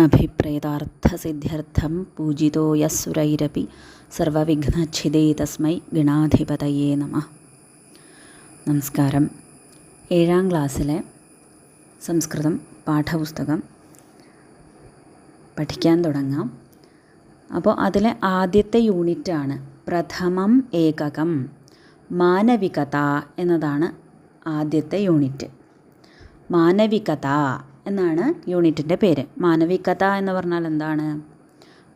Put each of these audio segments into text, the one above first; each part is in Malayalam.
അഭിപ്രേതാർത്ഥസിദ്ധ്യർത്ഥം പൂജിതോ യസ്സുരൈരപി സർവവിഘ്നച്ഛിദേ തസ്മൈ ഗണാധിപതയേ നമഃ. നമസ്കാരം. 7ാം ക്ലാസ്സിലെ സംസ്കൃതം പാഠപുസ്തകം പഠിക്കാൻ തുടങ്ങാം. അപ്പോൾ അതിലെ ആദ്യത്തെ യൂണിറ്റാണ് പ്രഥമം ഏകകം മാനവികത എന്നതാണ് ആദ്യത്തെ യൂണിറ്റ്. മാനവികത എന്നാണ് യൂണിറ്റിൻ്റെ പേര്. മാനവികത എന്ന് പറഞ്ഞാൽ എന്താണ്?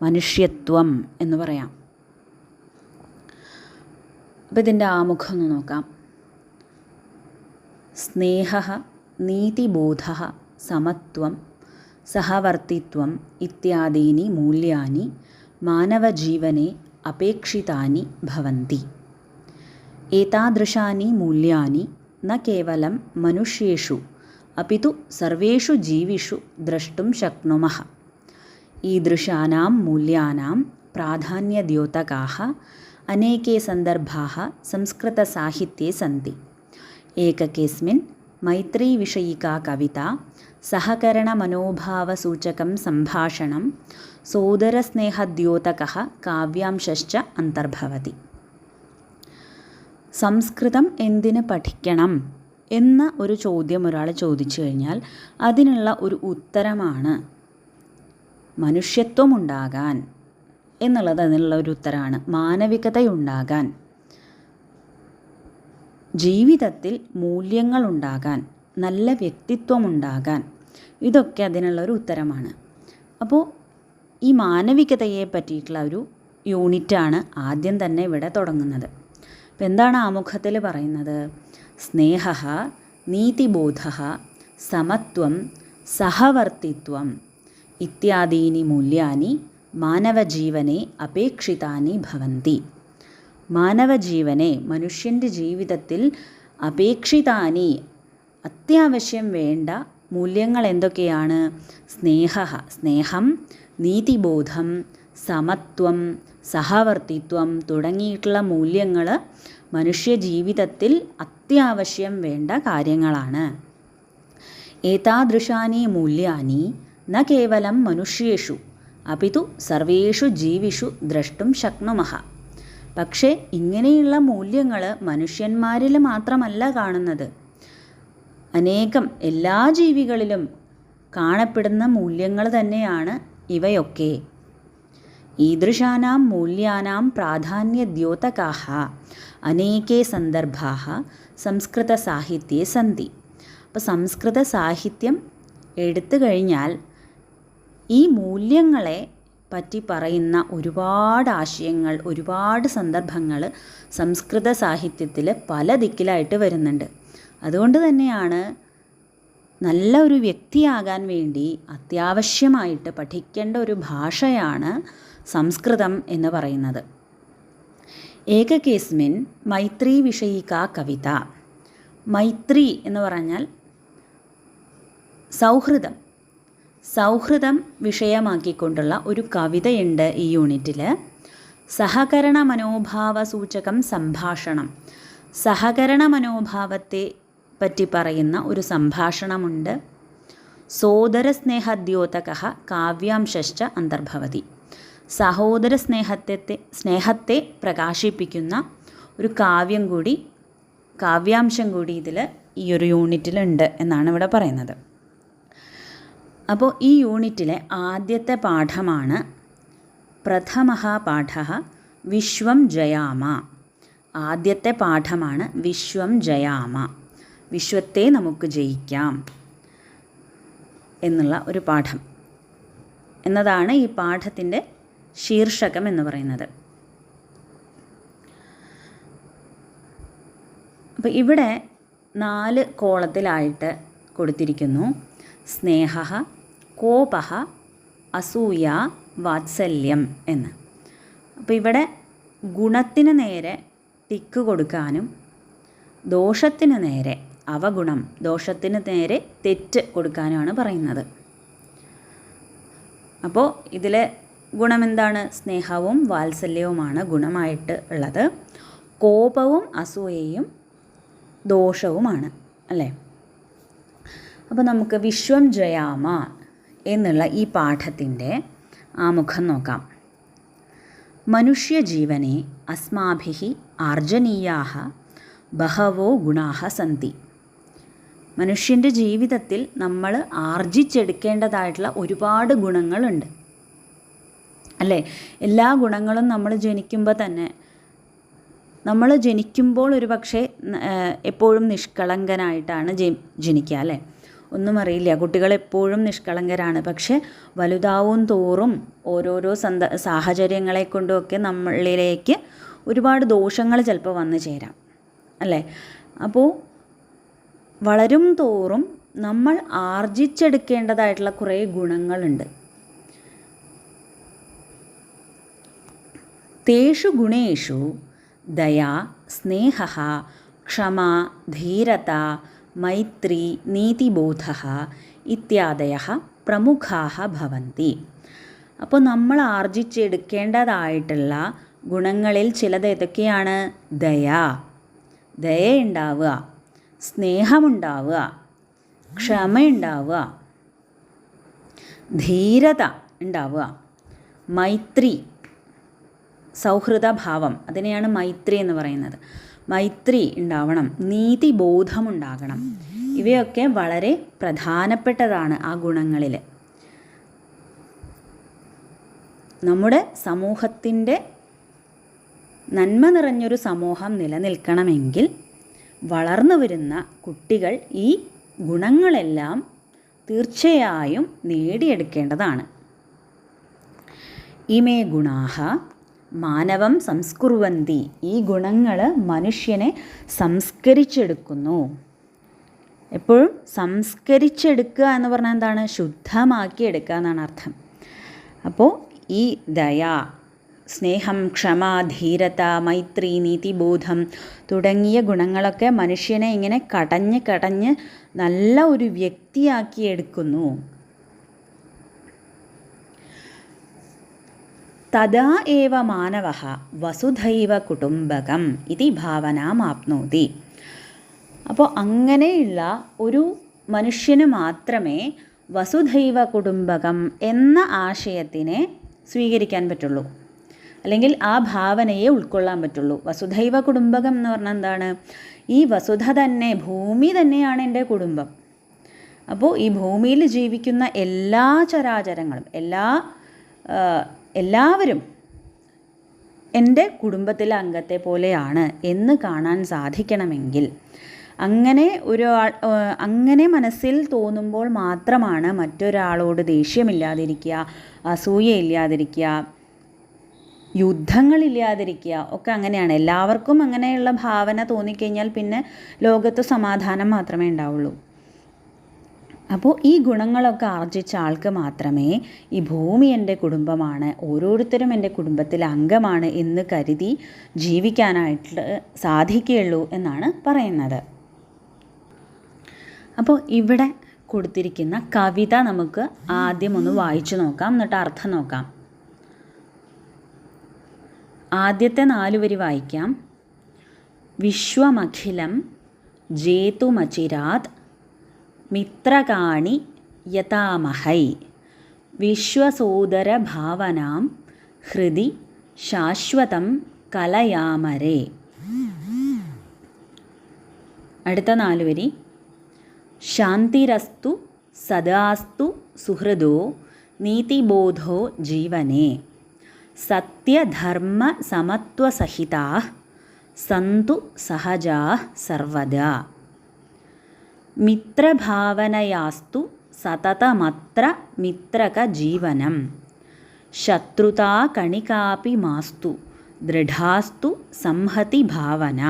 മനുഷ്യത്വം എന്ന് പറയാം. അപ്പോൾ ഇതിൻ്റെ ആമുഖം ഒന്ന് നോക്കാം. സ്നേഹഃ നീതിബോധഃ സമത്വം സഹവർത്തിത്വം ഇത്യാദീനി മൂല്യാനി മാനവജീവനെ അപേക്ഷിതാനി ഭവന്തി. ഏതാദൃശാനി മൂല്യാനി ന കേവലം മനുഷ്യേഷു അപിതു സർവേഷു ജീവിഷു ദ്രഷ്ടും ശക്നുമഃ. ഈദൃശാനാം മൂല്യാനാം പ്രാധാന്യദ്യോതകാः അനേകേ സന്ദർഭാः സംസ്കൃതസാഹിത്ये സന്തി. ഏകകേസ്മിൻ മൈത്രീവിഷയികാ കവിത, സഹകരണമനോഭാവസൂചകം സംഭാഷണം, സോദരസ്നേഹദ്യോതകः കാവ്യാംശശ്ച അന്തർഭവതി. സംസ്കൃതം എന്തിന് പഠിക്കണം എന്ന ഒരു ചോദ്യം ഒരാൾ ചോദിച്ചു കഴിഞ്ഞാൽ അതിനുള്ള ഒരു ഉത്തരമാണ് മനുഷ്യത്വമുണ്ടാകാൻ എന്നുള്ളത്. അതിനുള്ള ഒരു ഉത്തരമാണ് മാനവികതയുണ്ടാകാൻ, ജീവിതത്തിൽ മൂല്യങ്ങളുണ്ടാകാൻ, നല്ല വ്യക്തിത്വമുണ്ടാകാൻ, ഇതൊക്കെ അതിനുള്ളൊരു ഉത്തരമാണ്. അപ്പോൾ ഈ മാനവികതയെ പറ്റിയിട്ടുള്ള ഒരു യൂണിറ്റാണ് ആദ്യം തന്നെ ഇവിടെ തുടങ്ങുന്നത്. അപ്പോൾ എന്താണ് ആമുഖത്തിൽ പറയുന്നത്? സ്നേഹഃ നീതിബോധഃ സമത്വം സഹവർത്തിത്വം ഇത്യാദീനി മൂല്യാനി മാനവജീവനെ അപേക്ഷിതാനി ഭവന്തി. മാനവജീവനെ, മനുഷ്യൻ്റെ ജീവിതത്തിൽ അപേക്ഷിതാനി, അത്യാവശ്യം വേണ്ട മൂല്യങ്ങൾ എന്തൊക്കെയാണ്? സ്നേഹഃ, സ്നേഹം, നീതിബോധം, സമത്വം, സഹവർത്തിത്വം തുടങ്ങിയിട്ടുള്ള മൂല്യങ്ങൾ മനുഷ്യജീവിതത്തിൽ അത്യാവശ്യം വേണ്ട കാര്യങ്ങളാണ്. ഏതാദൃശാനി മൂല്യാനി ന കേവലം മനുഷ്യേഷു അപിതു സർവേഷു ജീവിഷു ദ്രഷ്ടും ശക്നുമഃ. പക്ഷേ ഇങ്ങനെയുള്ള മൂല്യങ്ങൾ മനുഷ്യന്മാരിൽ മാത്രമല്ല കാണുന്നത്, അനേകം എല്ലാ ജീവികളിലും കാണപ്പെടുന്ന മൂല്യങ്ങൾ തന്നെയാണ് ഇവയൊക്കെ. ഈദൃശാനാം മൂല്യാനാം പ്രാധാന്യദ്യോതകാः അനേകേ സന്ദർഭാः സംസ്കൃതസാഹിത്യെ സന്തി. അപ്പോൾ സംസ്കൃത സാഹിത്യം എടുത്തു കഴിഞ്ഞാൽ ഈ മൂല്യങ്ങളെ പറ്റി പറയുന്ന ഒരുപാട് ആശയങ്ങൾ, ഒരുപാട് സന്ദർഭങ്ങൾ സംസ്കൃത സാഹിത്യത്തിൽ പല ദിക്കിലായിട്ട് വരുന്നുണ്ട്. അതുകൊണ്ട് തന്നെയാണ് നല്ല ഒരു വ്യക്തിയാകാൻ വേണ്ടി അത്യാവശ്യമായിട്ട് പഠിക്കേണ്ട ഒരു ഭാഷയാണ് സംസ്കൃതം എന്ന് പറയുന്നത്. ഏകകേസ്മിൻ മൈത്രീ വിഷയികാ കവിത. മൈത്രി എന്ന് പറഞ്ഞാൽ സൗഹൃദം. സൗഹൃദം വിഷയമാക്കിക്കൊണ്ടുള്ള ഒരു കവിതയുണ്ട് ഈ യൂണിറ്റിൽ. സഹകരണ മനോഭാവസൂചകം സംഭാഷണം. സഹകരണ മനോഭാവത്തെ പറ്റി പറയുന്ന ഒരു സംഭാഷണമുണ്ട്. സോദരസ്നേഹദ്യോതകഃ കാവ്യാംശശ്ച അന്തർഭവതി. സഹോദര സ്നേഹത്തെ പ്രകാശിപ്പിക്കുന്ന ഒരു കാവ്യാംശം കൂടി ഇതിൽ ഈ ഒരു യൂണിറ്റിലുണ്ട് എന്നാണ് ഇവിടെ പറയുന്നത്. അപ്പോൾ ഈ യൂണിറ്റിലെ ആദ്യത്തെ പാഠമാണ് പ്രഥമഃ പാഠഃ വിശ്വം ജയാമ. ആദ്യത്തെ പാഠമാണ് വിശ്വം ജയാമ, വിശ്വത്തെ നമുക്ക് ജയിക്കാം എന്നുള്ള ഒരു പാഠം എന്നതാണ് ഈ പാഠത്തിൻ്റെ ശീർഷകം എന്ന് പറയുന്നത്. അപ്പോൾ ഇവിടെ 4 കോളത്തിലായിട്ട് കൊടുത്തിരിക്കുന്നു. സ്നേഹഃ, കോപഃ, അസൂയ, വാത്സല്യം എന്ന്. അപ്പോൾ ഇവിടെ ഗുണത്തിന് നേരെ ടിക്ക് കൊടുക്കാനും ദോഷത്തിന് നേരെ അവഗുണം, ദോഷത്തിന് നേരെ തെറ്റ് കൊടുക്കാനുമാണ് പറയുന്നത്. അപ്പോൾ ഇതിലെ ഗുണം എന്താണ്? സ്നേഹവും വാത്സല്യവുമാണ് ഗുണമായിട്ട് ഉള്ളത്. കോപവും അസൂയയും ദോഷവുമാണ്, അല്ലേ? അപ്പോൾ നമുക്ക് വിശ്വം ജയാമ എന്നുള്ള ഈ പാഠത്തിൻ്റെ ആമുഖം നോക്കാം. മനുഷ്യജീവനെ അസ്മാഭിः ആർജനീയാः ബഹവോ ഗുണാः സന്തി. മനുഷ്യൻ്റെ ജീവിതത്തിൽ നമ്മൾ ആർജിച്ചെടുക്കേണ്ടതായിട്ടുള്ള ഒരുപാട് ഗുണങ്ങളുണ്ട് അല്ലേ? എല്ലാ ഗുണങ്ങളും നമ്മൾ ജനിക്കുമ്പോൾ ഒരു പക്ഷേ എപ്പോഴും നിഷ്കളങ്കനായിട്ടാണ് ജനിക്കുക അല്ലേ? ഒന്നും അറിയില്ല, കുട്ടികളെപ്പോഴും നിഷ്കളങ്കരാണ്. പക്ഷെ വലുതാവും തോറും ഓരോരോ സാഹചര്യങ്ങളെ കൊണ്ടുമൊക്കെ നമ്മളിലേക്ക് ഒരുപാട് ദോഷങ്ങൾ ചിലപ്പോൾ വന്നു ചേരാം അല്ലേ? അപ്പോൾ വളരും തോറും നമ്മൾ ആർജിച്ചെടുക്കേണ്ടതായിട്ടുള്ള കുറേ ഗുണങ്ങളുണ്ട്. തേഷു ഗുണേഷു ദയാ, സ്നേഹഃ, ക്ഷമ, ധീരത, മൈത്രി, നീതിബോധഃ ഇത്യാദയഃ പ്രമുഖാഃ ഭവന്തി. അപ്പോൾ നമ്മൾ ആർജിച്ചെടുക്കേണ്ടതായിട്ടുള്ള ഗുണങ്ങളിൽ ചിലത് ഏതൊക്കെയാണ്? ദയയുണ്ടാവുക, സ്നേഹമുണ്ടാവുക, ക്ഷമയുണ്ടാവുക, ധീരത ഉണ്ടാവുക, മൈത്രി, സൗഹൃദഭാവം, അതിനെയാണ് മൈത്രി എന്ന് പറയുന്നത്. മൈത്രി ഉണ്ടാവണം, നീതിബോധമുണ്ടാകണം. ഇവയൊക്കെ വളരെ പ്രധാനപ്പെട്ടതാണ് ആ ഗുണങ്ങളിൽ. നമ്മുടെ സമൂഹത്തിൻ്റെ നന്മ നിറഞ്ഞൊരു സമൂഹം നിലനിൽക്കണമെങ്കിൽ വളർന്നു വരുന്ന കുട്ടികൾ ഈ ഗുണങ്ങളെല്ലാം തീർച്ചയായും നേടിയെടുക്കേണ്ടതാണ്. ഇമേ ഗുണാഃ മാനവം സംസ്കുർവന്തി. ഈ ഗുണങ്ങൾ മനുഷ്യനെ സംസ്കരിച്ചെടുക്കുന്നു. എപ്പോഴും സംസ്കരിച്ചെടുക്കുക എന്ന് പറഞ്ഞാൽ എന്താണ്? ശുദ്ധമാക്കി എടുക്കുക എന്നാണ് അർത്ഥം. അപ്പോൾ ഈ ദയ, സ്നേഹം, ക്ഷമ, ധീരത, മൈത്രി, നീതിബോധം തുടങ്ങിയ ഗുണങ്ങളൊക്കെ മനുഷ്യനെ ഇങ്ങനെ കടഞ്ഞ് നല്ല ഒരു വ്യക്തിയാക്കി എടുക്കുന്നു. തദാ ഏവ മാനവഃ വസുധൈവ കുടുംബകം ഇതി ഭാവനാമാപ്നോതി. അപ്പോൾ അങ്ങനെയുള്ള ഒരു മനുഷ്യന് മാത്രമേ വസുധൈവ കുടുംബകം എന്ന ആശയത്തിനെ സ്വീകരിക്കാൻ പറ്റുള്ളൂ, അല്ലെങ്കിൽ ആ ഭാവനയെ ഉൾക്കൊള്ളാൻ പറ്റുള്ളൂ. വസുധൈവ കുടുംബകം എന്ന് പറഞ്ഞാൽ എന്താണ്? ഈ വസുധ തന്നെ, ഭൂമി തന്നെയാണ് എൻ്റെ കുടുംബം. അപ്പോൾ ഈ ഭൂമിയിൽ ജീവിക്കുന്ന എല്ലാ ചരാചരങ്ങളും എല്ലാവരും എൻ്റെ കുടുംബത്തിലെ അംഗത്തെ പോലെയാണ് എന്ന് കാണാൻ സാധിക്കണമെങ്കിൽ, അങ്ങനെ മനസ്സിൽ തോന്നുമ്പോൾ മാത്രമാണ് മറ്റൊരാളോട് ദേഷ്യമില്ലാതിരിക്കുക, അസൂയയില്ലാതിരിക്കുക, യുദ്ധങ്ങളില്ലാതിരിക്കുക ഒക്കെ അങ്ങനെയാണ്. എല്ലാവർക്കും അങ്ങനെയുള്ള ഭാവന തോന്നിക്കഴിഞ്ഞാൽ പിന്നെ ലോകത്ത് സമാധാനം മാത്രമേ ഉണ്ടാവുള്ളൂ. അപ്പോൾ ഈ ഗുണങ്ങളൊക്കെ ആർജിച്ച ആൾക്ക് മാത്രമേ ഈ ഭൂമി എൻ്റെ കുടുംബമാണ്, ഓരോരുത്തരും എൻ്റെ കുടുംബത്തിലെ അംഗമാണ് എന്ന് കരുതി ജീവിക്കാനായിട്ട് സാധിക്കുകയുള്ളൂ എന്നാണ് പറയുന്നത്. അപ്പോൾ ഇവിടെ കൊടുത്തിരിക്കുന്ന കവിത നമുക്ക് ആദ്യം ഒന്ന് വായിച്ചു നോക്കാം, എന്നിട്ട് അർത്ഥം നോക്കാം. ആദ്യത്തെ 4 വരി വായിക്കാം. വിശ്വമഖിലം ജേതുമചിരാത് മിത്രകാണി യതാമഹൈ വിശ്വസോദരഭാവനാം ഹൃദി ശാശ്വതം കലയാമരേ. അടുത്ത 4 വരി. ശാന്തിരസ്തു സദാസ്തു സുഹൃദോ നീതിബോധോ ജീവനേ സത്യധർമ്മ സമത്വസഹിതാഃ സന്തു സഹജാഃ സർവദാ മിത്രഭാവനയാസ്തു സതതമത്ര മിത്രകജീവനം ശത്രുതാ കണികാപി മാസ്തു ദൃഢാസ്തു സംഹതി ഭാവന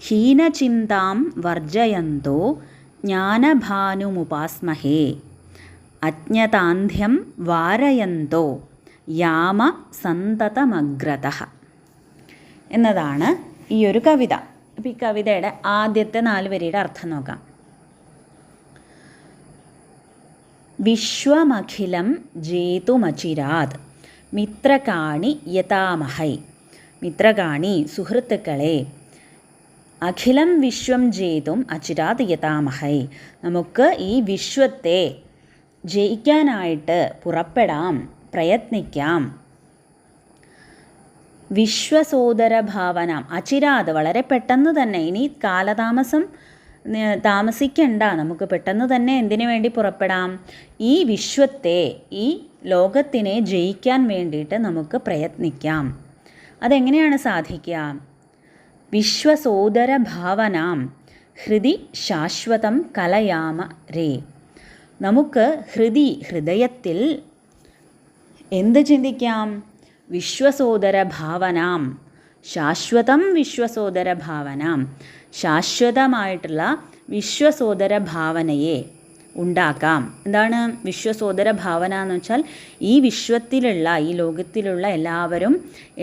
ഹീനചിന്താം വർജയന്തോ ജ്ഞാനഭാനുമുപാസ്മഹേ അജ്ഞതാന്ധ്യം വാരയന്തോ യാമ സന്തതമഗ്രതഃ എന്നതാണ് ഈ ഒരു കവിത. അപ്പോൾ ഈ കവിതയുടെ ആദ്യത്തെ 4 വരിയുടെ അർത്ഥം നോക്കാം. വിശ്വമഖിലം ജേതുമചിരാത് മിത്രകാണി യതാമഹൈ. മിത്രകാണി, സുഹൃത്തുക്കളെ. അഖിലം വിശ്വം ജേതും അചിരാത് യതാമഹൈ. നമുക്ക് ഈ വിശ്വത്തെ ജയിക്കാനായിട്ട് പുറപ്പെടാം, പ്രയത്നിക്കാം. വിശ്വസോദര ഭാവന, അചിരാത്, വളരെ പെട്ടെന്ന് തന്നെ, ഇനി താമസിക്കണ്ട, നമുക്ക് പെട്ടെന്ന് തന്നെ എന്തിനു വേണ്ടി പുറപ്പെടാം? ഈ വിശ്വത്തെ, ഈ ലോകത്തിനെ ജയിക്കാൻ വേണ്ടിയിട്ട് നമുക്ക് പ്രയത്നിക്കാം. അതെങ്ങനെയാണ് സാധിക്കുക? വിശ്വസോദര ഭാവനാം ഹൃദി ശാശ്വതം കലയാമ രേ. നമുക്ക് ഹൃദയത്തിൽ എന്ത് ചിന്തിക്കാം? വിശ്വസോദര ഭാവനാം, ശാശ്വതം വിശ്വസോദര ഭാവനാം, ശാശ്വതമായിട്ടുള്ള വിശ്വസോദര ഭാവനയെ ഉണ്ടാക്കാം. എന്താണ് വിശ്വസോദര ഭാവന എന്ന് വെച്ചാൽ? ഈ വിശ്വത്തിലുള്ള, ഈ ലോകത്തിലുള്ള എല്ലാവരും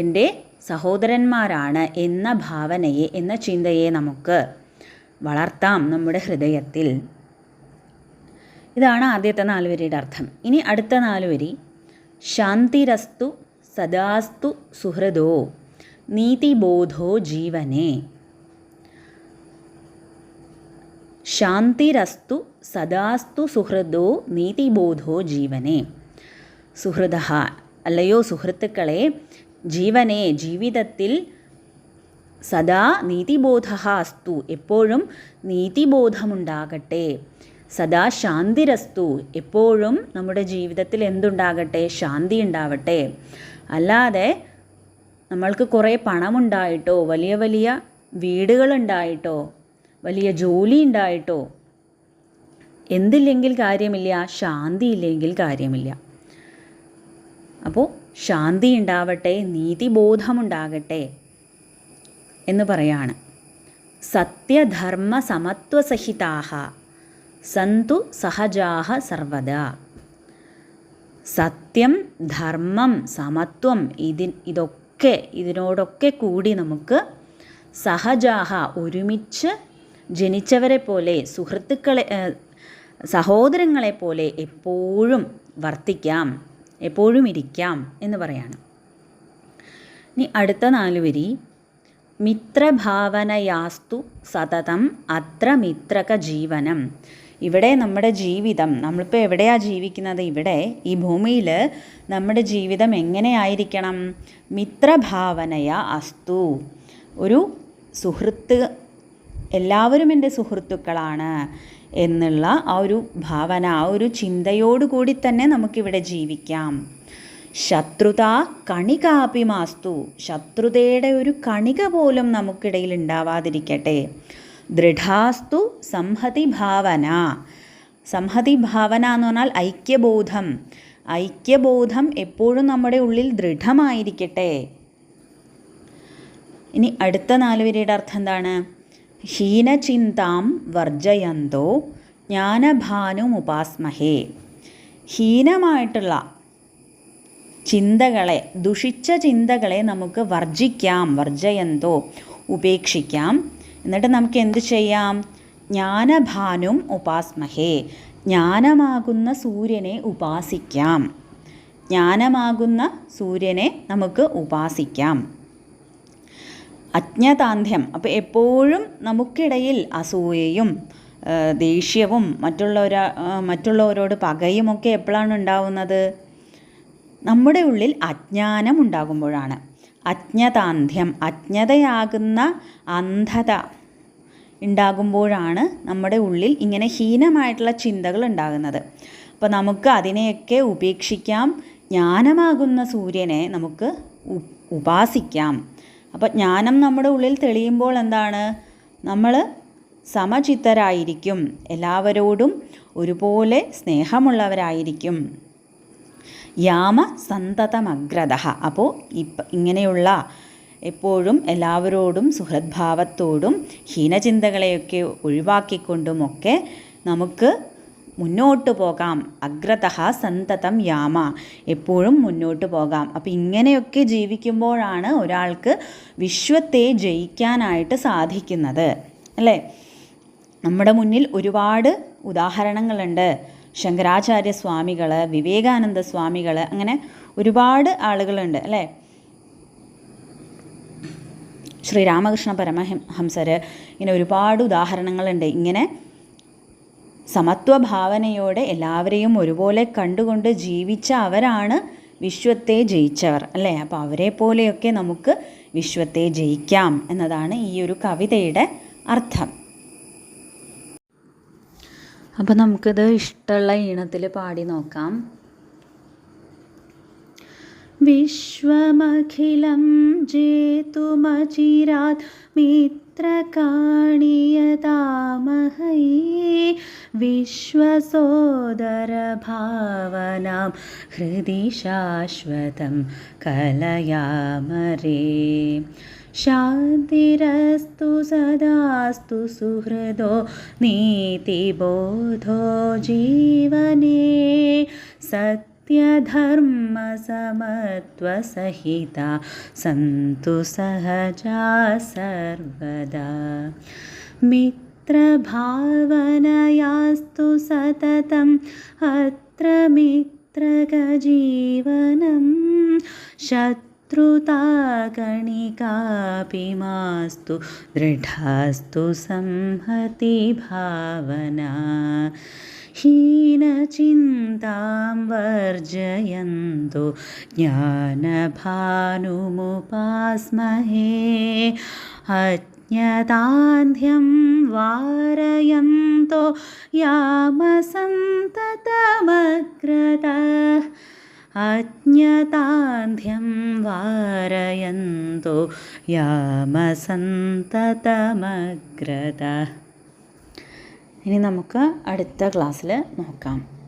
എൻ്റെ സഹോദരന്മാരാണ് എന്ന ഭാവനയെ, എന്ന ചിന്തയെ നമുക്ക് വളർത്താം നമ്മുടെ ഹൃദയത്തിൽ. ഇതാണ് ആദ്യത്തെ 4 വരിയുടെ അർത്ഥം. ഇനി അടുത്ത 4 വരി. ശാന്തിരസ്തു സദാസ്തു സുഹൃദോ നീതിബോധോ ജീവനേ. ശാന്തിരസ്തു സദാസ്തു സുഹൃദോ നീതിബോധോ ജീവനേ. സുഹൃദഃ, അല്ലയോ സുഹൃത്തുക്കളെ, ജീവനെ, ജീവിതത്തിൽ സദാ നീതിബോധഃ അസ്തു, എപ്പോഴും നീതിബോധമുണ്ടാകട്ടെ. സദാ ശാന്തിരസ്തു, എപ്പോഴും നമ്മുടെ ജീവിതത്തിൽ എന്തുണ്ടാകട്ടെ? ശാന്തി ഉണ്ടാവട്ടെ. അല്ലാതെ നമ്മൾക്ക് കുറേ പണമുണ്ടായിട്ടോ, വലിയ വലിയ വീടുകളുണ്ടായിട്ടോ, വലിയ ജോലി ഉണ്ടായിട്ടോ എന്തില്ലെങ്കിൽ കാര്യമില്ല, ശാന്തി ഇല്ലെങ്കിൽ കാര്യമില്ല. അപ്പോൾ ശാന്തി ഉണ്ടാവട്ടെ, നീതിബോധമുണ്ടാകട്ടെ എന്ന് പറയാണ്. സത്യധർമ്മ സമത്വസഹിതാഹ സന്തു സഹജാഹ സർവദാ. സത്യം, ധർമ്മം, സമത്വം, ഇതിനോടൊക്കെ കൂടി നമുക്ക് സഹജാഹ, ഒരുമിച്ച് ജനിച്ചവരെ പോലെ, സുഹൃത്തുക്കളെ, സഹോദരങ്ങളെ പോലെ എപ്പോഴും വർത്തിക്കാം, എപ്പോഴും ഇരിക്കാം എന്ന് പറയാണ്. ഇനി അടുത്ത 4 വരി. മിത്രഭാവനയാസ്തു സതതം അത്ര മിത്രക ജീവനം. ഇവിടെ നമ്മുടെ ജീവിതം, നമ്മളിപ്പോൾ എവിടെയാണ് ജീവിക്കുന്നത്? ഇവിടെ ഈ ഭൂമിയിൽ നമ്മുടെ ജീവിതം എങ്ങനെയായിരിക്കണം? മിത്രഭാവനയ അസ്തു, ഒരു സുഹൃത്ത്, എല്ലാവരും എൻ്റെ സുഹൃത്തുക്കളാണ് എന്നുള്ള ആ ഒരു ഭാവന, ആ ഒരു ചിന്തയോടുകൂടി തന്നെ നമുക്കിവിടെ ജീവിക്കാം. ശത്രുത കണികാപി മാസ്തു, ശത്രുതയുടെ ഒരു കണിക പോലും നമുക്കിടയിൽ ഉണ്ടാവാതിരിക്കട്ടെ. ദൃഢാസ്തു സംഹതി ഭാവന. സംഹതി ഭാവന എന്ന് പറഞ്ഞാൽ ഐക്യബോധം. ഐക്യബോധം എപ്പോഴും നമ്മുടെ ഉള്ളിൽ ദൃഢമായിരിക്കട്ടെ. ഇനി അടുത്ത 4 വരിയുടെ അർത്ഥം എന്താണ്? ഹീനചിന്താം വർജയന്തോ ജ്ഞാനഭാനുമുപാസ്മഹേ. ഹീനമായിട്ടുള്ള ചിന്തകളെ, ദുഷിച്ച ചിന്തകളെ നമുക്ക് വർജിക്കാം. വർജയന്തോ, ഉപേക്ഷിക്കാം. എന്നിട്ട് നമുക്ക് എന്ത് ചെയ്യാം? ജ്ഞാനഭാനും ഉപാസ്മഹേ, ജ്ഞാനമാകുന്ന സൂര്യനെ ഉപാസിക്കാം. ജ്ഞാനമാകുന്ന സൂര്യനെ നമുക്ക് ഉപാസിക്കാം. അജ്ഞതാന്ധ്യം, അപ്പോൾ എപ്പോഴും നമുക്കിടയിൽ അസൂയയും ദേഷ്യവും മറ്റുള്ളവരോട് പകയുമൊക്കെ എപ്പോഴാണ് ഉണ്ടാവുന്നത്? നമ്മുടെ ഉള്ളിൽ അജ്ഞാനം ഉണ്ടാകുമ്പോഴാണ്. അജ്ഞതാന്ധ്യം, അജ്ഞതയാകുന്ന അന്ധത ഉണ്ടാകുമ്പോഴാണ് നമ്മുടെ ഉള്ളിൽ ഇങ്ങനെ ഹീനമായിട്ടുള്ള ചിന്തകൾ ഉണ്ടാകുന്നത്. അപ്പോൾ നമുക്ക് അതിനെയൊക്കെ ഉപേക്ഷിക്കാം. ജ്ഞാനമാകുന്ന സൂര്യനെ നമുക്ക് ഉപാസിക്കാം. അപ്പോൾ ജ്ഞാനം നമ്മുടെ ഉള്ളിൽ തെളിയുമ്പോൾ എന്താണ്? നമ്മൾ സമചിത്തരായിരിക്കും, എല്ലാവരോടും ഒരുപോലെ സ്നേഹമുള്ളവരായിരിക്കും. യാമ സന്തതമഗ്രത. അപ്പോൾ ഇങ്ങനെയുള്ള എപ്പോഴും എല്ലാവരോടും സുഹൃദ്ഭാവത്തോടും ഹീനചിന്തകളെയൊക്കെ ഒഴിവാക്കിക്കൊണ്ടുമൊക്കെ നമുക്ക് മുന്നോട്ട് പോകാം. അഗ്രതഃ സന്തതം യാമ, എപ്പോഴും മുന്നോട്ട് പോകാം. അപ്പോൾ ഇങ്ങനെയൊക്കെ ജീവിക്കുമ്പോഴാണ് ഒരാൾക്ക് വിശ്വത്തെ ജയിക്കാനായിട്ട് സാധിക്കുന്നത്, അല്ലേ? നമ്മുടെ മുന്നിൽ ഒരുപാട് ഉദാഹരണങ്ങളുണ്ട്. ശങ്കരാചാര്യ സ്വാമികൾ, വിവേകാനന്ദ സ്വാമികൾ, അങ്ങനെ ഒരുപാട് ആളുകളുണ്ട്, അല്ലേ? ശ്രീരാമകൃഷ്ണ പരമഹംസർ, ഇങ്ങനെ ഒരുപാട് ഉദാഹരണങ്ങളുണ്ട്. ഇങ്ങനെ സമത്വഭാവനയോടെ എല്ലാവരെയും ഒരുപോലെ കണ്ടുകൊണ്ട് ജീവിച്ച അവരാണ് വിശ്വത്തെ ജയിച്ചവർ അല്ലേ. അപ്പോൾ അവരെ പോലെയൊക്കെ നമുക്ക് വിശ്വത്തെ ജയിക്കാം എന്നതാണ് ഈ ഒരു കവിതയുടെ അർത്ഥം. അപ്പോൾ നമുക്കിത് ഇഷ്ടമുള്ള ഈണത്തിൽ പാടി നോക്കാം. വിശ്വമഖിലം ജേതുമചിരാത് മിത്രകാണിയതാമഹൈ വിശ്വസോദരഭാവനാം ഹൃദി ശാശ്വതം കലയാമരേ. ശാന്തിരസ്തു സദാസ്തു സുഹൃദോ നീതിബോധോ ജീവനേ സത്യധർമ്മസമത്വസഹിത സന്തു സഹജാ സർവദാ. മിത്രഭാവനയാസ്തു സതതം അത്ര മിത്രകജീവനം ശത്രുതാകണികാപി മാസ്തു ദൃഢാസ്തു സംഹതി ഭാവന. ഹീനചിന്താം വർജയന്തു ജ്ഞാനഭാനുമുപാസ്മഹേ അജ്ഞതാന്ധ്യം വാരയന്തോ യാമസന്തതമഗ്രതഃ. അജ്ഞതാന്ധ്യം വാരയന്തോ യാമസന്തതമഗ്രതഃ. ഇനി നമുക്ക് അടുത്ത ക്ലാസ്സിൽ നോക്കാം.